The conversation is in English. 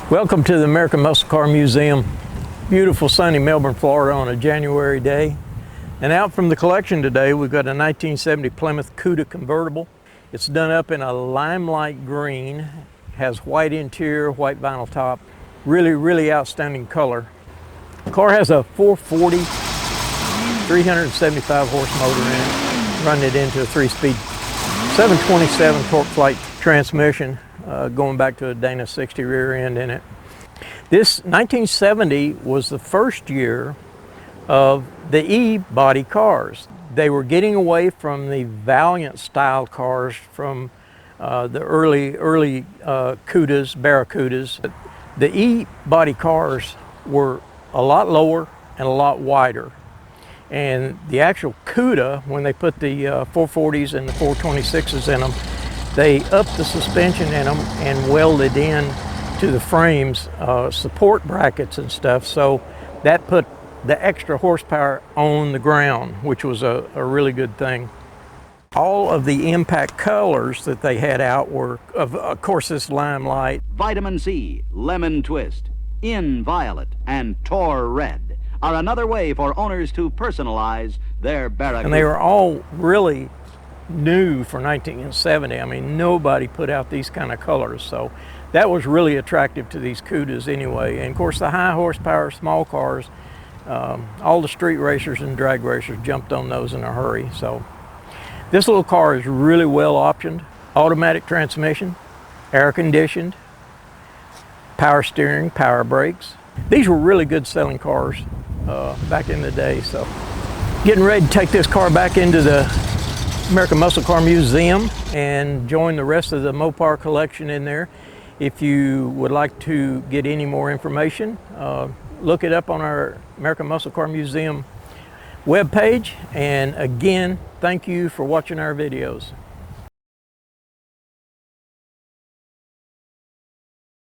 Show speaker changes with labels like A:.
A: Welcome to the American Muscle Car Museum. Beautiful sunny Melbourne, Florida on a January day. And out from the collection today, we've got a 1970 Plymouth Cuda convertible. It's done up in a lime light green, has white interior, white vinyl top. Really outstanding color. The car has a 440, 375 horse motor in it, running it into a 3-speed 727 torque flight transmission. Going back to a Dana 60 rear end in it. This 1970 was the first year of the E-body cars. They were getting away from the Valiant style cars from the early Cudas, Barracudas. The E-body cars were a lot lower and a lot wider. And the actual Cuda, when they put the 440s and the 426s in them, they upped the suspension in them and welded in to the frames support brackets and stuff. So that put the extra horsepower on the ground, which was a really good thing. All of the impact colors that they had out were, of course, this lime light.
B: Vitamin C, lemon twist, in violet, and tor red are another way for owners to personalize their Barracuda.
A: And they were all really new for 1970. I mean, nobody put out these kind of colors, so that was really attractive to these Cudas anyway. And of course, the high horsepower small cars, all the street racers and drag racers jumped on those in a hurry. So this little car is really well optioned. Automatic transmission, air conditioned, power steering, power brakes. These were really good selling cars back in the day. So getting ready to take this car back into the American Muscle Car Museum and join the rest of the Mopar collection in there. If you would like to get any more information, look it up on our American Muscle Car Museum webpage. And again, thank you for watching our videos.